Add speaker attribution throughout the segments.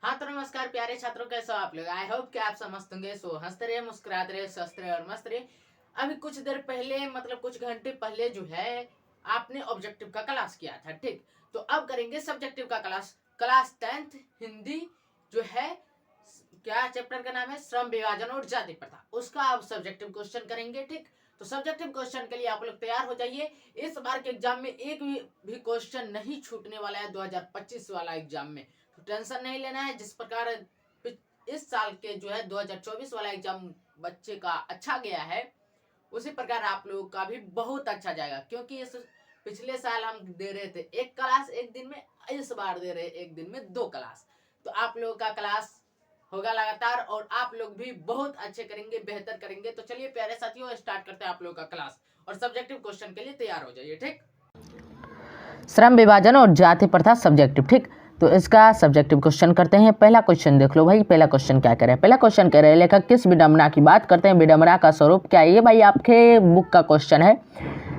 Speaker 1: हाँ तो नमस्कार प्यारे छात्रों, कैसे हो आप लोग। आई होप कि आप समस्त होंगे। सो हंसते रहे, मुस्कुराते रहे, स्वस्थ रहे और मस्त रहे। अभी कुछ देर पहले मतलब कुछ घंटे पहले जो है आपने ऑब्जेक्टिव का क्लास किया था, ठीक। तो अब करेंगे सब्जेक्टिव का क्लास 10th हिंदी जो है। क्या चैप्टर का नाम है? श्रम विभाजन और जाति प्रथा। उसका अब सब्जेक्टिव क्वेश्चन करेंगे, ठीक। तो सब्जेक्टिव क्वेश्चन के लिए आप लोग तैयार हो जाइए। इस बार के एग्जाम में एक भी क्वेश्चन नहीं छूटने वाला है 2025 वाला एग्जाम में। तो टेंशन नहीं लेना है। जिस प्रकार इस साल के जो है 2024 वाला एग्जाम बच्चे का अच्छा गया है, उसी प्रकार आप लोगों का भी बहुत अच्छा जाएगा। क्योंकि इस पिछले साल हम दे रहे थे एक क्लास एक दिन में, इस बार दे रहे एक दिन में 2 क्लास। तो आप लोगों का क्लास होगा लगातार और आप लोग भी बहुत अच्छे करेंगे, बेहतर करेंगे। तो चलिए प्यारे साथियों, स्टार्ट करते हैं आप लोगों का क्लास और सब्जेक्टिव क्वेश्चन के लिए तैयार हो जाइए, ठीक।
Speaker 2: श्रम विभाजन और जाति प्रथा सब्जेक्टिव, ठीक। तो इसका सब्जेक्टिव क्वेश्चन करते हैं। पहला क्वेश्चन देख लो भाई। पहला क्वेश्चन क्या कह रहे हैं? पहला क्वेश्चन कह रहे हैं लेखक किस विडंबना की बात करते हैं? विडंबना का स्वरूप क्या है? ये भाई आपके बुक का क्वेश्चन है,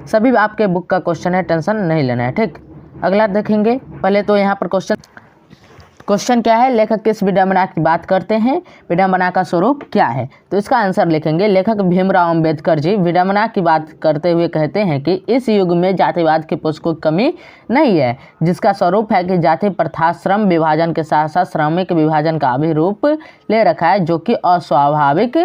Speaker 2: सभी आपके बुक का क्वेश्चन है, टेंशन नहीं लेना है, ठीक। अगला देखेंगे। पहले तो यहाँ पर क्वेश्चन क्या है? लेखक किस विडंबना की बात करते हैं? विडंबना का स्वरूप क्या है? तो इसका आंसर लिखेंगे। लेखक भीमराव अंबेडकर जी विडंबना की बात करते हुए कहते हैं कि इस युग में जातिवाद की पुस्तकों की कमी नहीं है, जिसका स्वरूप है कि जाति प्रथा श्रम विभाजन के साथ साथ श्रमिक विभाजन का भी रूप ले रखा है, जो कि अस्वाभाविक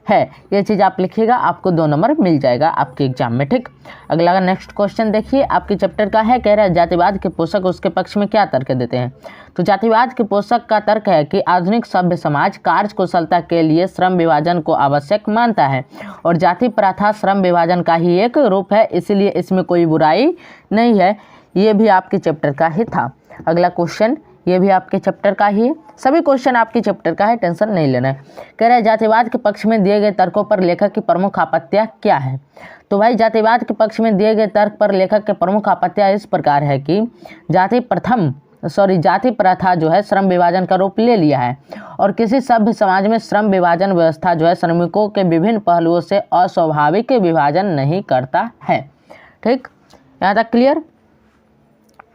Speaker 2: है। ये चीज़ आप लिखिएगा, आपको 2 नंबर मिल जाएगा आपके एग्जाम में, ठीक। अगला नेक्स्ट क्वेश्चन देखिए, आपके चैप्टर का है। कह रहा है जातिवाद के पोषक उसके पक्ष में क्या तर्क देते हैं? तो जातिवाद के पोषक का तर्क है कि आधुनिक सभ्य समाज कार्य कुशलता के लिए श्रम विभाजन को आवश्यक मानता है और जाति प्रथा श्रम विभाजन का ही एक रूप है, इसलिए इसमें कोई बुराई नहीं है। ये भी आपके चैप्टर का ही था। अगला क्वेश्चन, ये भी आपके चैप्टर का ही है। सभी क्वेश्चन आपके चैप्टर का है, टेंशन नहीं लेना है। कह रहा है जातिवाद के पक्ष में दिए गए तर्कों पर लेखक की प्रमुख आपत्तियां क्या है? तो भाई जातिवाद के पक्ष में दिए गए तर्क पर लेखक के प्रमुख आपत्तियां इस प्रकार है कि जाति प्रथा जो है श्रम विभाजन का रूप ले लिया है और किसी सभ्य समाज में श्रम विभाजन व्यवस्था जो है श्रमिकों के विभिन्न पहलुओं से अस्वाभाविक विभाजन नहीं करता है, ठीक। यहाँ तक क्लियर?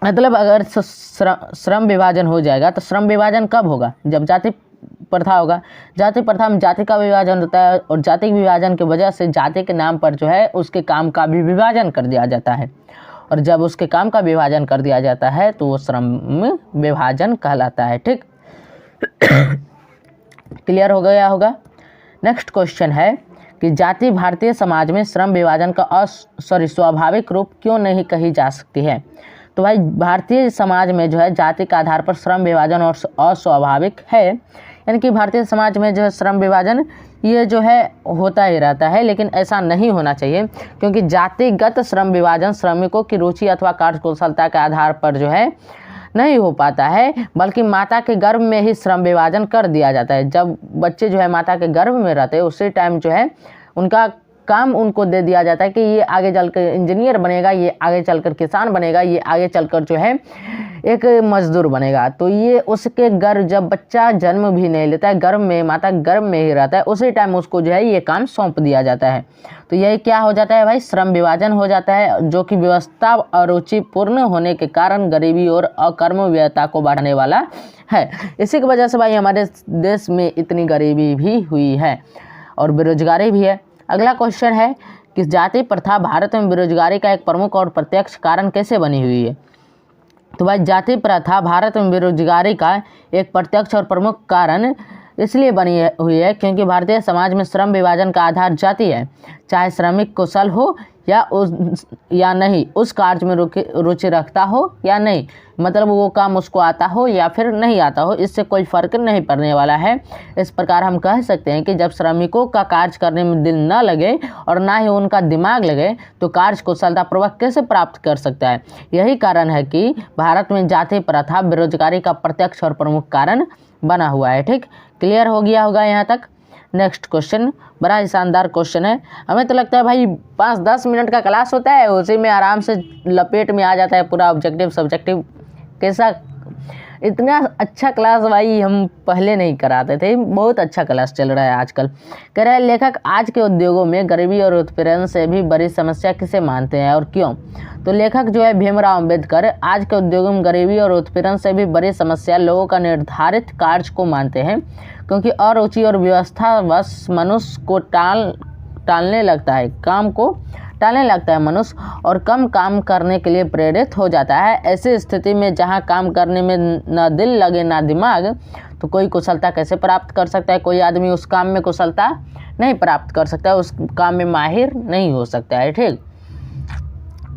Speaker 2: मतलब अगर श्रम विभाजन हो जाएगा तो श्रम विभाजन कब होगा? जब जाति प्रथा होगा। जाति प्रथा में जाति का विभाजन होता है और जाति विभाजन की वजह से जाति के नाम पर जो है उसके काम का भी विभाजन कर दिया जाता है, और जब उसके काम का विभाजन कर दिया जाता है तो वो श्रम विभाजन कहलाता है, ठीक। क्लियर हो गया होगा। नेक्स्ट क्वेश्चन है कि जाति भारतीय समाज में श्रम विभाजन का स्वाभाविक रूप क्यों नहीं कही जा सकती है? तो भाई भारतीय समाज में जो है जाति के आधार पर श्रम विभाजन और अस्वाभाविक है, यानी कि भारतीय समाज में जो है श्रम विभाजन ये जो है होता ही रहता है, लेकिन ऐसा नहीं होना चाहिए क्योंकि जातिगत श्रम विभाजन श्रमिकों की रुचि अथवा कार्यकुशलता के आधार पर जो है नहीं हो पाता है, बल्कि माता के गर्भ में ही श्रम विभाजन कर दिया जाता है। जब बच्चे जो है माता के गर्भ में रहते हैं उसी टाइम जो है उनका काम उनको दे दिया जाता है कि ये आगे चलकर इंजीनियर बनेगा, ये आगे चलकर किसान बनेगा, ये आगे चलकर जो है एक मजदूर बनेगा। तो ये उसके गर्भ, जब बच्चा जन्म भी नहीं लेता है, गर्भ में माता गर्भ में ही रहता है, उसी टाइम उसको जो है ये काम सौंप दिया जाता है। तो यही क्या हो जाता है भाई? श्रम विभाजन हो जाता है, जो कि व्यवस्था अरुचिपूर्ण होने के कारण गरीबी और अकर्मव्यता को बढ़ाने वाला है। इसी की वजह से भाई हमारे देश में इतनी गरीबी भी हुई है और बेरोजगारी भी है। अगला क्वेश्चन है कि जाति प्रथा भारत में बेरोजगारी का एक प्रमुख और प्रत्यक्ष कारण कैसे बनी हुई है? तो भाई जाति प्रथा भारत में बेरोजगारी का एक प्रत्यक्ष और प्रमुख कारण इसलिए बनी हुई है क्योंकि भारतीय समाज में श्रम विभाजन का आधार जाति है। चाहे श्रमिक कुशल हो या नहीं, उस कार्य में रुचि रखता हो या नहीं, मतलब वो काम उसको आता हो या फिर नहीं आता हो, इससे कोई फर्क नहीं पड़ने वाला है। इस प्रकार हम कह सकते हैं कि जब श्रमिकों का कार्य करने में दिल न लगे और ना ही उनका दिमाग लगे तो कार्य कुशलतापूर्वक कैसे प्राप्त कर सकता है? यही कारण है कि भारत में जाति प्रथा बेरोजगारी का प्रत्यक्ष और प्रमुख कारण बना हुआ है, ठीक। क्लियर हो गया होगा यहाँ तक। नेक्स्ट क्वेश्चन बड़ा ही शानदार क्वेश्चन है। हमें तो लगता है भाई 5-10 मिनट का क्लास होता है, उसी में आराम से लपेट में आ जाता है पूरा ऑब्जेक्टिव सब्जेक्टिव। कैसा इतना अच्छा क्लास भाई हम पहले नहीं कराते थे, बहुत अच्छा क्लास चल रहा है आजकल। कह रहा है लेखक आज के उद्योगों में गरीबी और उत्पीड़न से भी बड़ी समस्या किसे मानते हैं और क्यों? तो लेखक जो है भीमराव अंबेडकर आज के उद्योगों में गरीबी और उत्पीड़न से भी बड़ी समस्या लोगों का निर्धारित कार्य को मानते हैं, क्योंकि अरुचि और व्यवस्थावश मनुष्य को टालने लगता है, काम को टालने लगता है मनुष्य और कम काम करने के लिए प्रेरित हो जाता है। ऐसी स्थिति में जहां काम करने में न दिल लगे ना दिमाग, तो कोई कुशलता कैसे प्राप्त कर सकता है? कोई आदमी उस काम में कुशलता नहीं प्राप्त कर सकता है, उस काम में माहिर नहीं हो सकता है। ठीक,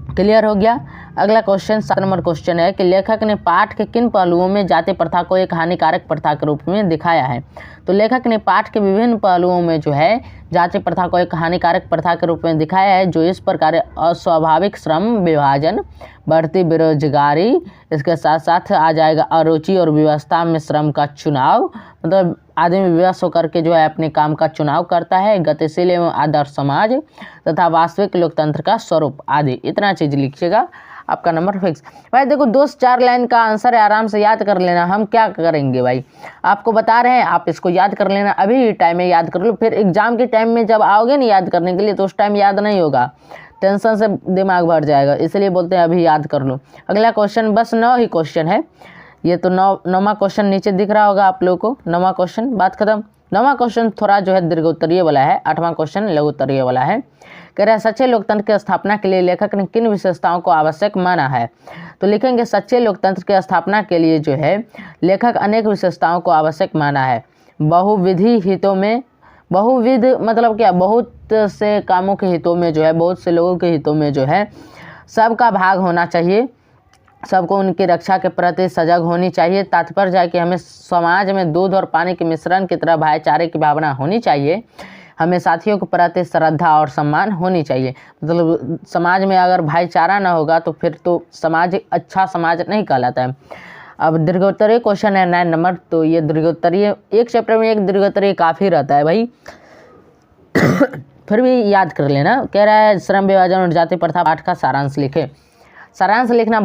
Speaker 2: क्लियर हो गया। अगला क्वेश्चन 7 नंबर क्वेश्चन है कि लेखक ने पाठ के किन पहलुओं में जाति प्रथा को एक हानिकारक प्रथा के रूप में दिखाया है? तो लेखक ने पाठ के विभिन्न पहलुओं में जो है जाति प्रथा को एक हानिकारक प्रथा के रूप में दिखाया है, जो इस प्रकार अस्वाभाविक श्रम विभाजन, बढ़ती बेरोजगारी, इसके साथ साथ आ जाएगा अरुचि और व्यवस्था में श्रम का चुनाव, मतलब आदमी विवश होकर के जो है अपने काम का चुनाव करता है, गतिशील एवं आदर्श समाज तथा वास्तविक लोकतंत्र का स्वरूप आदि। इतना चीज लिखिएगा, आपका नंबर फिक्स। भाई देखो दोस्त 4 लाइन का आंसर है, आराम से याद कर लेना। हम क्या करेंगे भाई, आपको बता रहे हैं, आप इसको याद कर लेना, अभी टाइम में याद कर लो, फिर एग्जाम के टाइम में जब आओगे ना याद करने के लिए तो उस टाइम याद नहीं होगा, टेंशन से दिमाग भर जाएगा, इसलिए बोलते हैं अभी याद कर लो। अगला क्वेश्चन बस 9 ही क्वेश्चन है, ये तो 9वां क्वेश्चन नीचे दिख रहा होगा आप लोगों को, 9वां क्वेश्चन, बात खत्म। 9वां क्वेश्चन थोड़ा जो है दीर्घोत्तरीय वाला है, 8वां क्वेश्चन लघुत्तरीय वाला है। कह रहा है सच्चे लोकतंत्र की स्थापना के लिए लेखक ने किन विशेषताओं को आवश्यक माना है? तो लिखेंगे सच्चे लोकतंत्र की स्थापना के लिए जो है लेखक अनेक विशेषताओं को आवश्यक माना है। बहुविधि हितों में, बहुविध मतलब क्या, बहुत से कामों के हितों में जो है, बहुत से लोगों के हितों में जो है सबका भाग होना चाहिए, सबको उनकी रक्षा के प्रति सजग होनी चाहिए। तात्पर्य है कि हमें समाज में दूध और पानी के मिश्रण की तरह भाईचारे की भावना होनी चाहिए, हमें साथियों के प्रति श्रद्धा और सम्मान होनी चाहिए। मतलब समाज में अगर भाईचारा ना होगा तो फिर तो समाज अच्छा समाज नहीं कहलाता है। अब दीर्घोत्तरीय क्वेश्चन है 9 नंबर, तो ये दीर्घोत्तरीय, एक चैप्टर में एक दीर्घोत्तरीय काफ़ी रहता है भाई फिर भी याद कर लेना। कह रहा है श्रम विभाजन और जाति प्रथा पाठ का सारांश लिखे। सारांश लिखना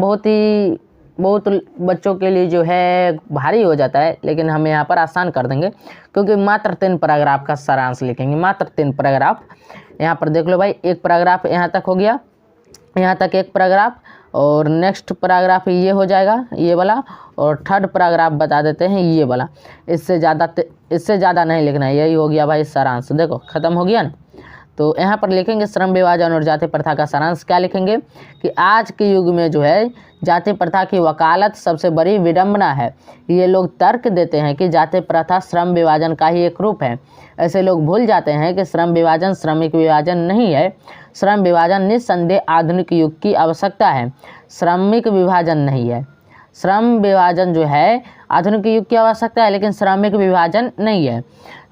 Speaker 2: बहुत बच्चों के लिए जो है भारी हो जाता है, लेकिन हम यहाँ पर आसान कर देंगे, क्योंकि मात्र 3 पैराग्राफ का सारांश लिखेंगे, मात्र 3 पैराग्राफ। यहाँ पर देख लो भाई, एक पैराग्राफ यहाँ तक हो गया, यहाँ तक एक पैराग्राफ, और नेक्स्ट पैराग्राफ ये हो जाएगा ये वाला, और थर्ड पैराग्राफ बता देते हैं ये वाला। इससे ज़्यादा नहीं लिखना है, यही हो गया भाई सारांश। देखो ख़त्म हो गया ना। तो यहाँ पर लिखेंगे श्रम विभाजन और जाति प्रथा का सारांश। क्या लिखेंगे कि आज के युग में जो है जाति प्रथा की वकालत सबसे बड़ी विडंबना है। ये लोग तर्क देते हैं कि जाति प्रथा श्रम विभाजन का ही एक रूप है। ऐसे लोग भूल जाते हैं कि श्रम विभाजन श्रमिक विभाजन नहीं है। श्रम विभाजन निस्संदेह आधुनिक युग की आवश्यकता है, श्रमिक विभाजन नहीं है। श्रम विभाजन जो है आधुनिक युग की आवश्यकता है, लेकिन श्रमिक विभाजन नहीं है।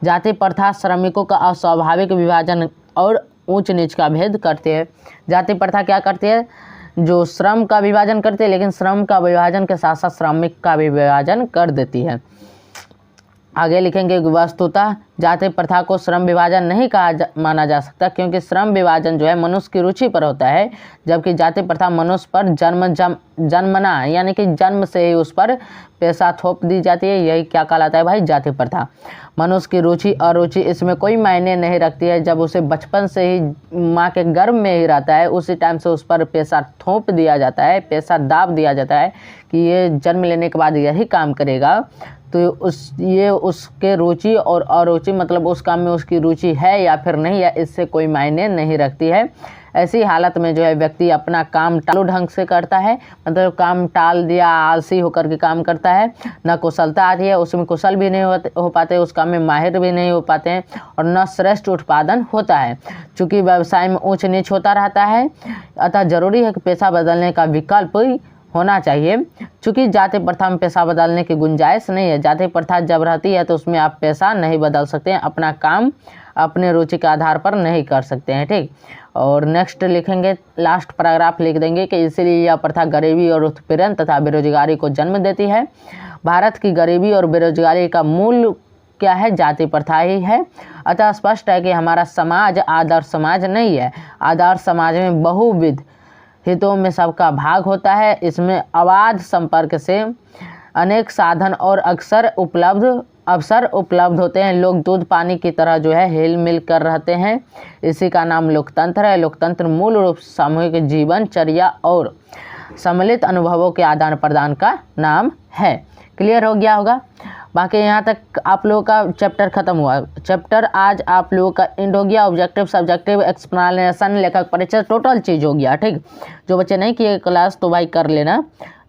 Speaker 2: जाति प्रथा श्रमिकों का अस्वाभाविक विभाजन और ऊंच नीच का भेद करते हैं। जाति प्रथा क्या करती है, जो श्रम का विभाजन करती है, लेकिन श्रम का विभाजन के साथ साथ श्रमिक का भी विभाजन कर देती है। आगे लिखेंगे वस्तुतः जाति प्रथा को श्रम विभाजन नहीं माना जा सकता, क्योंकि श्रम विभाजन जो है मनुष्य की रुचि पर होता है, जबकि जाति प्रथा मनुष्य पर जन्मना यानी कि जन्म से ही उस पर पैसा थोप दी जाती है। यही क्या कहलाता है भाई, जाति प्रथा। मनुष्य की रुचि अरुचि इसमें कोई मायने नहीं रखती है। जब उसे बचपन से ही माँ के गर्भ में ही रहता है, उसी टाइम से उस पर पैसा थोप दिया जाता है, पैसा दाब दिया जाता है कि ये जन्म लेने के बाद यही काम करेगा, तो उसके रुचि और अरुचि मतलब उस काम में उसकी रुचि है या फिर नहीं है, इससे कोई मायने नहीं रखती है। ऐसी हालत में जो है व्यक्ति अपना काम टालू ढंग से करता है, मतलब काम टाल दिया, आलसी होकर के काम करता है, न कुशलता आती है, उसमें कुशल भी नहीं हो पाते, उस काम में माहिर भी नहीं हो पाते हैं, और न श्रेष्ठ उत्पादन होता है। चूँकि व्यवसाय में ऊंच नीच होता रहता है, अतः जरूरी है कि पेशा बदलने का विकल्प होना चाहिए। चूँकि जाति प्रथा में पैसा बदलने की गुंजाइश नहीं है। जाति प्रथा जब रहती है तो उसमें आप पैसा नहीं बदल सकते हैं, अपना काम अपने रुचि के आधार पर नहीं कर सकते हैं। ठीक, और नेक्स्ट लिखेंगे, लास्ट पैराग्राफ लिख देंगे कि इसलिए यह प्रथा गरीबी और उत्पीड़न तथा बेरोजगारी को जन्म देती है। भारत की गरीबी और बेरोजगारी का मूल क्या है, जाति प्रथा ही है। अतः स्पष्ट है कि हमारा समाज आदर्श समाज नहीं है। आदर्श समाज में बहुविध हितों में सबका भाग होता है। इसमें अबाध संपर्क से अनेक साधन और अवसर उपलब्ध होते हैं। लोग दूध पानी की तरह जो है हिल मिल कर रहते हैं। इसी का नाम लोकतंत्र है। लोकतंत्र मूल रूप से सामूहिक जीवनचर्या और सम्मिलित अनुभवों के आदान प्रदान का नाम है। क्लियर हो गया होगा। बाकी यहाँ तक आप लोगों का चैप्टर खत्म हुआ। चैप्टर आज आप लोगों का एंड हो गया। ऑब्जेक्टिव, सब्जेक्टिव, एक्सप्लेनेशन, लेखक परिचय, टोटल चीज़ हो गया। ठीक, जो बच्चे नहीं किए क्लास तो भाई कर लेना,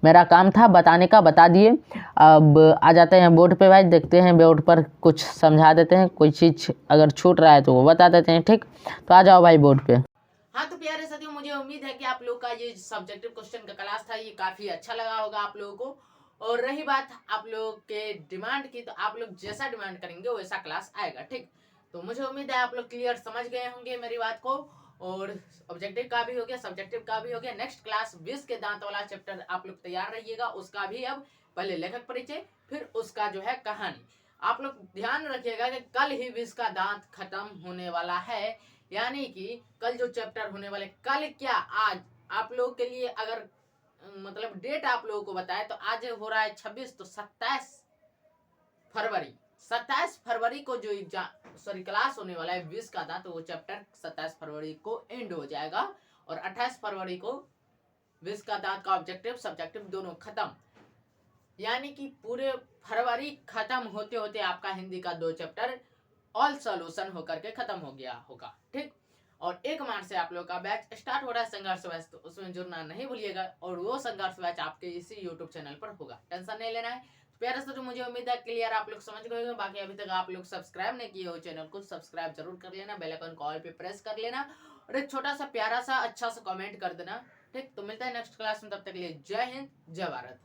Speaker 2: मेरा काम था बताने का, बता दिए। अब आ जाते हैं बोर्ड पे भाई, देखते हैं बोर्ड पर कुछ समझा देते हैं, कोई चीज़ अगर छूट रहा है तो वो बता देते हैं। ठीक, तो आ जाओ भाई बोर्ड पे।
Speaker 1: हाँ तो प्यारे साथियों, मुझे उम्मीद है कि आप लोग का ये सब्जेक्टिव क्वेश्चन का क्लास था ये काफी अच्छा लगा होगा आप लोगों को। और रही बात आप लोग के डिमांड की, तो आप लोग जैसा डिमांड करेंगे वैसा क्लास आएगा। ठीक, तो मुझे उम्मीद है आप लोग क्लियर समझ गए होंगे मेरी बात को। और ऑब्जेक्टिव का भी हो गया, सब्जेक्टिव का भी हो गया। नेक्स्ट क्लास 20 के दांत वाला चैप्टर आप लोग तैयार रहिएगा। उसका भी अब पहले लेखक परिचय, फिर उसका जो है कहानी। आप लोग ध्यान रखिएगा कि कल ही 20 का दांत खत्म होने वाला है, यानी कि कल जो चैप्टर होने वाले, कल क्या आज आप लोगों के लिए अगर मतलब डेट आप लोगों को बताए तो आज हो रहा है 26, तो 27 फरवरी को जो क्लास होने वाला है 20 का था, तो वो चैप्टर 27 फरवरी को एंड हो जाएगा। और 28 फरवरी को 20 का दांत का ऑब्जेक्टिव सब्जेक्टिव दोनों खत्म, यानी कि पूरे फरवरी खत्म होते होते आपका हिंदी का 2 चैप्टर ऑल सॉल्यूशन होकर के खत्म हो गया होगा। ठीक, और 1 मार्च से आप लोग का बैच स्टार्ट हो रहा है संघर्ष बैच, तो उसमें जुड़ना नहीं भूलिएगा। और वो संघर्ष बैच आपके इसी यूट्यूब चैनल पर होगा, टेंशन नहीं लेना है। प्यारे से तो मुझे उम्मीद है क्लियर आप लोग समझ गए होंगे। बाकी अभी तक आप लोग सब्सक्राइब नहीं किए हो चैनल को, सब्सक्राइब जरूर कर लेना, बेल आइकन को ऑल पे प्रेस कर लेना और एक छोटा सा प्यारा सा अच्छा सा कमेंट कर देना। ठीक, तो मिलता है नेक्स्ट क्लास में, तब तक के लिए जय हिंद जय भारत।